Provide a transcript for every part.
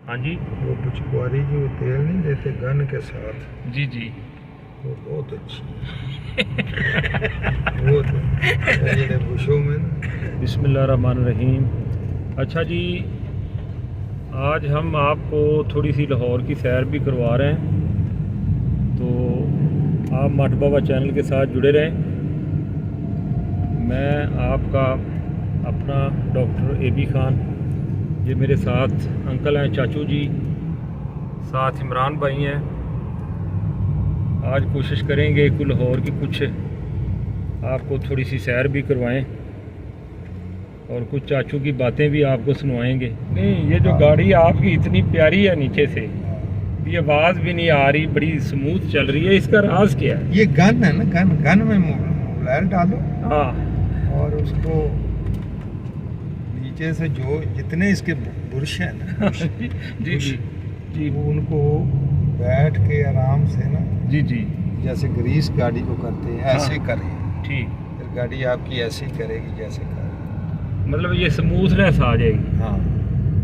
हाँ जी वो पुचकुआरी जो तेल नहीं देते गन के साथ, जी जी वो बहुत अच्छी है। वो तो बुशों में ना। बिस्मिल्लाहिर्रहमानिर्रहीम। अच्छा जी, आज हम आपको थोड़ी सी लाहौर की सैर भी करवा रहे हैं, तो आप मठ बाबा चैनल के साथ जुड़े रहें। मैं आपका अपना डॉक्टर ए बी खान, ये मेरे साथ अंकल हैं, चाचू जी, साथ इमरान भाई हैं। आज कोशिश करेंगे कि लाहौर की कुछ आपको थोड़ी सी सैर भी करवाएं और कुछ चाचू की बातें भी आपको सुनवाएंगे। नहीं, ये जो गाड़ी आपकी इतनी प्यारी है, नीचे से ये आवाज़ भी नहीं आ रही, बड़ी स्मूथ चल रही है, इसका राज क्या है? ये गन है ना, गन में मोबाइल डालो हाँ, और उसको नीचे से जो जितने इसके बुरश हैं ना, जी जी जी वो उनको बैठ के आराम से ना, जी जी, जैसे ग्रीस गाड़ी को करते हैं ऐसे हाँ। करें। ठीक, फिर गाड़ी आपकी ऐसे ही करेगी जैसे करे। मतलब ये स्मूथनेस आ जाएगी। हाँ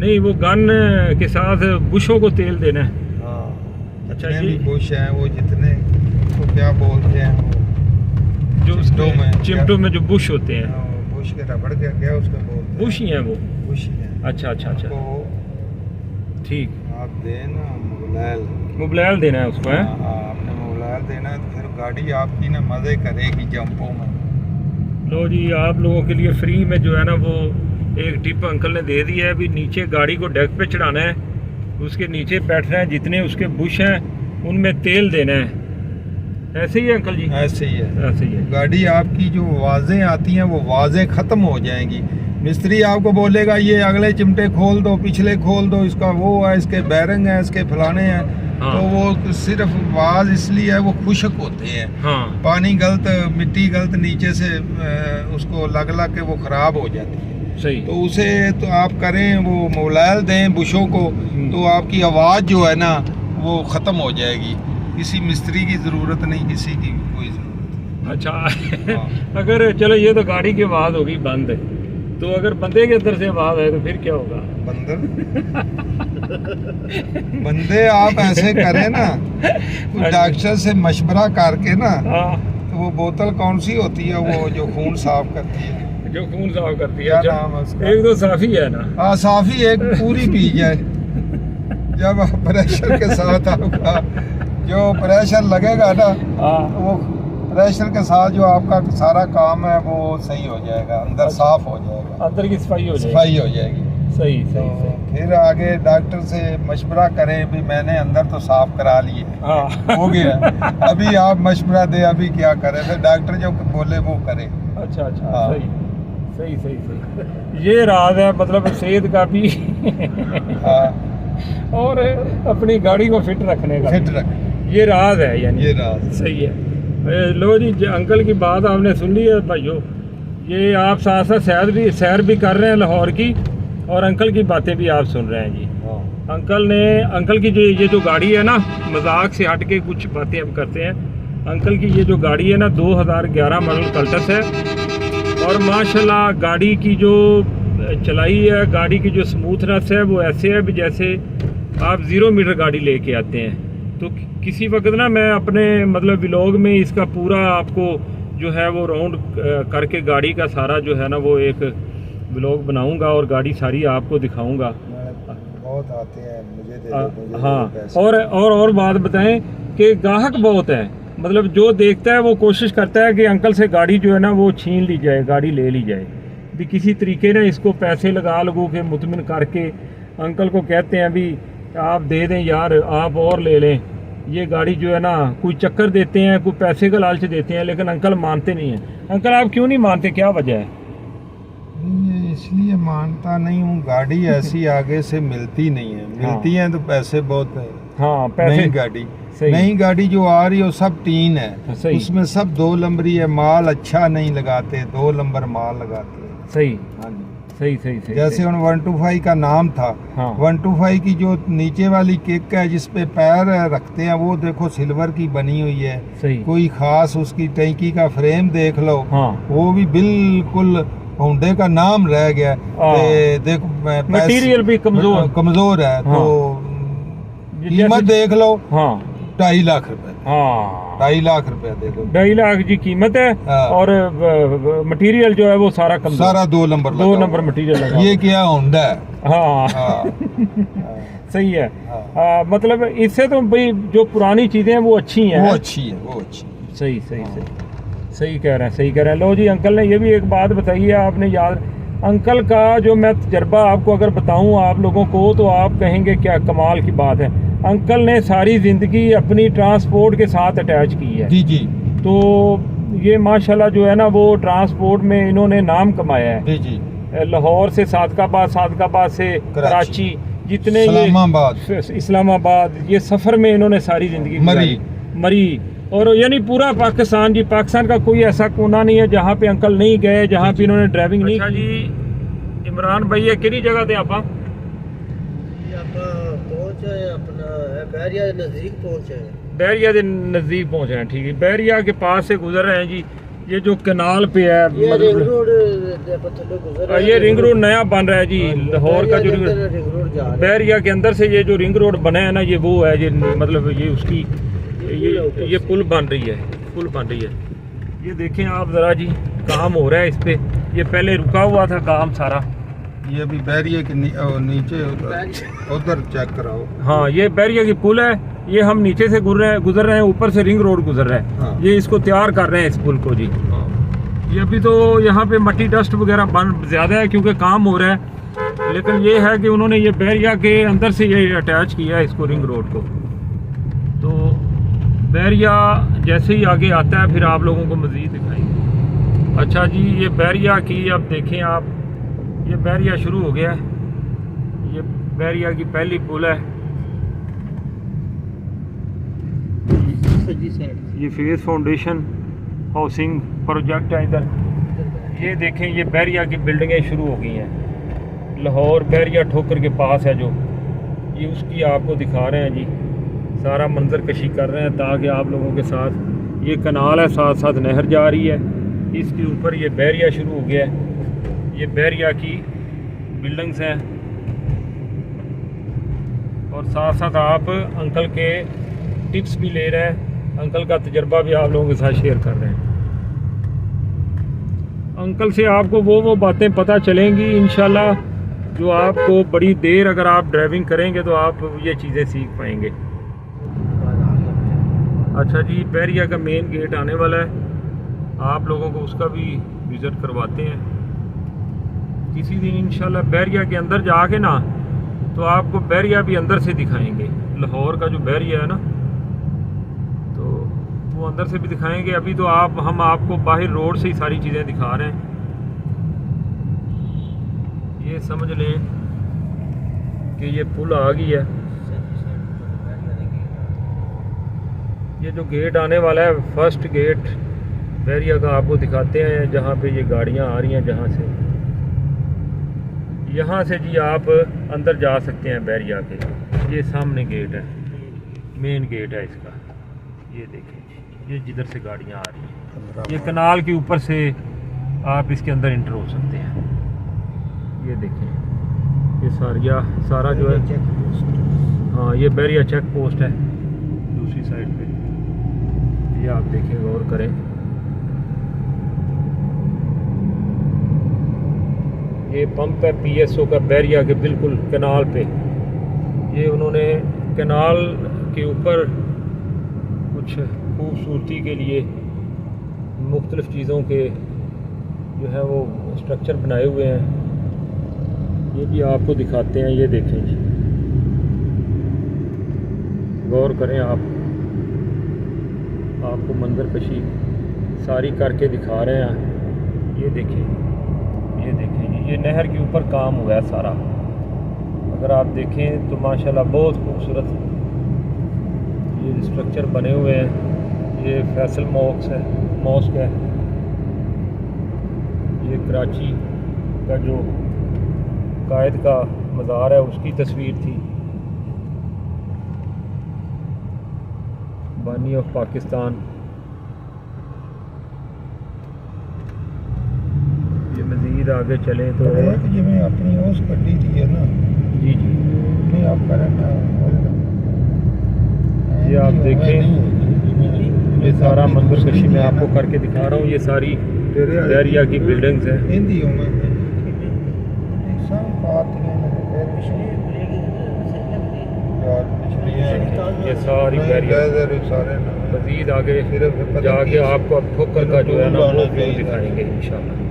नहीं, वो गन के साथ बुशों को तेल देना है। हाँ, अच्छा, जितने ये भी बुश हैं वो जितने तो क्या बोलते हैं वो जो चिमटों में जो बुश होते हैं, बुश के रबड़ क्या क्या उसको बोलते हैं, बुश ही हैं वो। बुश ही हैं। अच्छा अच्छा अच्छा, तो ठीक, आप देना मोबाइल देना है उसको, है? आपने मोबाइल देना है, तो फिर गाड़ी आपकी ना मज़े करेगी जंपों में। लो जी, आप लोगों के लिए फ्री में जो है ना, वो एक टिप अंकल ने दे दी है। अभी नीचे गाड़ी को डेक पे चढ़ाना है, उसके नीचे बैठना है, जितने उसके बुश हैं उनमें तेल देना है। ऐसे ही है अंकल जी? ऐसे ही है, ऐसे ही है। गाड़ी आपकी जो वाजें आती हैं वो वाजें ख़त्म हो जाएंगी। मिस्त्री आपको बोलेगा ये अगले चिमटे खोल दो, पिछले खोल दो, इसका वो है, इसके बैरिंग है, इसके फलाने हैं। हाँ। तो वो सिर्फ वाज इसलिए है, वो खुशक होते हैं। हाँ, पानी गलत, मिट्टी गलत नीचे से उसको लग के वो ख़राब हो जाती है। सही। तो उसे तो आप करें, वो मोबाइल दें बुशों को, तो आपकी आवाज़ जो है ना वो ख़त्म हो जाएगी। किसी मिस्त्री की ज़रूरत नहीं, किसी की कोई ज़रूरत अच्छा हाँ। अगर चलो, ये तो गाड़ी की आवाज़ होगी बंद, तो अगर बंदे के अंदर से आवाज़ है तो फिर क्या होगा? बंदर बंदे आप ऐसे करें ना, डॉक्टर से मशवरा करके ना, हाँ, तो वो बोतल कौन सी होती है वो जो खून साफ करती है, जो खून साफ करती है। क्या अच्छा, नाम है उसका? एक तो साफी है ना? हाँ, साफी एक पूरी पी जाए। जब प्रेशर के साथ आपका जो प्रेशर लगेगा ना, हाँ, तो वो प्रेशर के साथ जो आपका सारा काम है वो सही हो जाएगा, अंदर साफ हो जाएगा, अंदर की सफाई हो जाएगी। सफाई हो जाएगी। सही तो सही सही। फिर आगे डॉक्टर से मशवरा करें भी मैंने अंदर तो साफ करा लिए, हाँ, हो गया, अभी आप मशवरा दे अभी क्या करें, फिर डॉक्टर जो बोले वो करे। अच्छा अच्छा, हाँ। सही सही सही सही। ये राज है, मतलब सेहत का भी हाँ, और अपनी गाड़ी को फिट रखने का फिट भी। रख, ये राज है, यानी ये राज। सही है। लो जी, अंकल की बात आपने सुन ली है भाइयों। ये आप साथ साथ सैर भी कर रहे हैं लाहौर की, और अंकल की बातें भी आप सुन रहे हैं जी। हाँ। अंकल की ये जो गाड़ी है ना, मजाक से हट के कुछ बातें हम करते हैं। अंकल की ये जो गाड़ी है ना, 2011 मॉडल कल्टस है, और माशाल्लाह गाड़ी की जो चलाई है, गाड़ी की जो स्मूथनेस है, वो ऐसे है भी जैसे आप 0 मीटर गाड़ी लेके आते हैं। तो किसी वक्त ना मैं अपने मतलब व्लॉग में इसका पूरा आपको जो है वो राउंड करके गाड़ी का सारा जो है ना वो एक व्लॉग बनाऊंगा, और गाड़ी सारी आपको दिखाऊंगा। बहुत आते हैं, मुझे दे दो, मुझे दे दो हाँ, पैसे। और बात बताएं कि ग्राहक बहुत है, मतलब जो देखता है वो कोशिश करता है कि अंकल से गाड़ी जो है ना वो छीन ली जाए, गाड़ी ले ली जाए भी, किसी तरीके ना इसको पैसे लगा के मुतमिन करके अंकल को कहते हैं भी आप दे दें यार, आप और ले लें ये गाड़ी जो है ना। कोई चक्कर देते हैं, कोई पैसे का लालच देते हैं, लेकिन अंकल मानते नहीं हैं। अंकल आप क्यों नहीं मानते, क्या वजह है? ये इसलिए मानता नहीं हूँ, गाड़ी ऐसी आगे से मिलती नहीं है, मिलती है तो पैसे बहुत है। हाँ, पैसे। नई गाड़ी, सही। नई गाड़ी जो आ रही है वो सब टीन है, सही। उसमें सब 2 नंबरी है, माल अच्छा नहीं लगाते, 2 नंबर माल लगाते हैं। सही हाँ जी, सही सही सही। जैसे उन 125 का नाम था, हाँ। 125 की जो नीचे वाली किक है जिस पे पैर रखते हैं, वो देखो सिल्वर की बनी हुई है। सही। कोई खास उसकी टैंकी का फ्रेम देख लो, हाँ, वो भी बिल्कुल होंडे का नाम रह गया हाँ। ते देखो मटीरियल भी कमजोर है हाँ। तो कीमत देख लो हाँ 2.5 लाख रुपए हाँ 2.5 लाख रुपए दे दो 2.5 लाख जी कीमत है हाँ। और मटेरियल जो है वो सारा कमजोर, सारा 2 नंबर 2 नंबर मटेरियल लगा ये क्या होंडा है हाँ हाँ। सही है। हाँ। मतलब इससे तो भाई जो पुरानी चीजें हैं वो अच्छी हैं। वो अच्छी है वो अच्छी है। सही सही सही सही कह रहे हैं सही कह रहे हैं। लो जी अंकल ने ये भी एक बात बताई है, आपने याद अंकल का जो मैं तजर्बा आपको अगर बताऊं आप लोगों को तो आप कहेंगे क्या कमाल की बात है। अंकल ने सारी ज़िंदगी अपनी ट्रांसपोर्ट के साथ अटैच की है। जी जी तो ये माशाल्लाह जो है ना वो ट्रांसपोर्ट में इन्होंने नाम कमाया है। जी जी लाहौर से सादकाबाद से कराची जितने इस्लामाबाद ये सफ़र में इन्होंने सारी ज़िंदगी मरी और यानी पूरा पाकिस्तान जी, पाकिस्तान का कोई ऐसा कोना नहीं है जहाँ पे अंकल नहीं गए, जहाँ पे इन्होंने ड्राइविंग नहीं की। जी इमरान भाई ये किहड़ी जगह थे आप पहुंचे अपना बैरिया नजदीक पहुंचे बैरिया के नज़दीक पहुंचे हैं। ठीक है बैरिया के पास से गुजर रहे हैं जी। ये जो कनाल पे है ये रिंग रोड गुजर ये रिंग रोड नया बन रहा है जी। लाहौर का जो रिंग रोड जा रहा है बैरिया के अंदर से ये जो रिंग रोड बना है ना ये वो है, ये मतलब ये उसकी ये पुल बन रही है, पुल बन रही है। ये देखें आप ज़रा जी काम हो रहा है इस पे। ये पहले रुका हुआ था काम सारा। ये अभी बैरियर के नीचे उधर चेक कराओ। हाँ ये बैरिया की पुल है, ये हम नीचे से गुजर रहे हैं, ऊपर से रिंग रोड गुजर रहा है। हाँ। ये इसको तैयार कर रहे हैं इस पुल को जी। ये अभी तो यहाँ पे मट्टी डस्ट वगैरह बन ज़्यादा है क्योंकि काम हो रहा है, लेकिन ये है कि उन्होंने ये बैरिया के अंदर से ये अटैच किया है इसको रिंग रोड को। तो बैरिया जैसे ही आगे आता है फिर आप लोगों को मज़ीद दिखाएंगे। अच्छा जी ये बैरिया की अब देखें आप, ये बैरिया शुरू हो गया है। ये बैरिया की पहली पुल है। ये फेस फाउंडेशन हाउसिंग प्रोजेक्ट है इधर। ये देखें ये बैरिया की बिल्डिंगें शुरू हो गई हैं। लाहौर बैरिया ठोकर के पास है जो, ये उसकी आपको दिखा रहे हैं जी। सारा मंजर कशी कर रहे हैं ताकि आप लोगों के साथ। ये कनाल है, साथ साथ नहर जा रही है, इसके ऊपर ये बैरिया शुरू हो गया है। ये बैरिया की बिल्डिंग्स हैं और साथ साथ आप अंकल के टिप्स भी ले रहे हैं, अंकल का तजर्बा भी आप लोगों के साथ शेयर कर रहे हैं। अंकल से आपको वो बातें पता चलेंगी इंशाल्लाह जो आपको बड़ी देर अगर आप ड्राइविंग करेंगे तो आप ये चीज़ें सीख पाएंगे। अच्छा जी बैरिया का मेन गेट आने वाला है, आप लोगों को उसका भी विज़िट करवाते हैं किसी दिन इंशाल्लाह। बैरिया के अंदर जाके ना तो आपको बैरिया भी अंदर से दिखाएंगे। लाहौर का जो बैरिया है ना तो वो अंदर से भी दिखाएंगे। अभी तो हम आपको बाहर रोड से ही सारी चीज़ें दिखा रहे हैं। ये समझ लें कि ये पुल आ गई है। ये जो गेट आने वाला है फर्स्ट गेट बैरिया का आपको दिखाते हैं, जहाँ पे ये गाड़ियाँ आ रही हैं। जहाँ से यहाँ से जी आप अंदर जा सकते हैं बैरिया के। ये सामने गेट है, मेन गेट है इसका। ये देखें ये जिधर से गाड़ियाँ आ रही हैं, ये कनाल के ऊपर से आप इसके अंदर इंटर हो सकते हैं। ये देखें ये सारा जो है हाँ ये बैरिया चेक पोस्ट है दूसरी साइड पे। ये आप देखें गौर करें। ये पंप है PSO का बैरिया के बिल्कुल कनाल पे। ये उन्होंने कनाल के ऊपर कुछ खूबसूरती के लिए मुख्तलिफ़ चीज़ों के जो है वो स्ट्रक्चर बनाए हुए हैं। ये भी आपको दिखाते हैं। ये देखें जी गौर करें आप, आपको मंजर कशी सारी करके दिखा रहे हैं। ये देखें ये नहर के ऊपर काम हुआ है सारा। अगर आप देखें तो माशाल्लाह बहुत खूबसूरत ये स्ट्रक्चर बने हुए हैं। ये फैसल मॉस्क है। ये कराची का जो कायद का मज़ार है उसकी तस्वीर थी। बानी ऑफ पाकिस्तान। ये मज़ीद मज़ीद आगे चलें तो जिमें अपनी उस गड्डी दी है ना जी जी नहीं आप करें ना ये आप देखें, ये सारा मंदिर कशी मैं आपको करके दिखा रहा हूँ। ये सारी एरिया की बिल्डिंग्स हैं। हिंदी हूँ मैं सब बात ये सारी एरिया सारे मज़ीद आगे जाके आपको अब ठोकर का जो है ना वो व्यू दिखाएंगे इंशाल्लाह।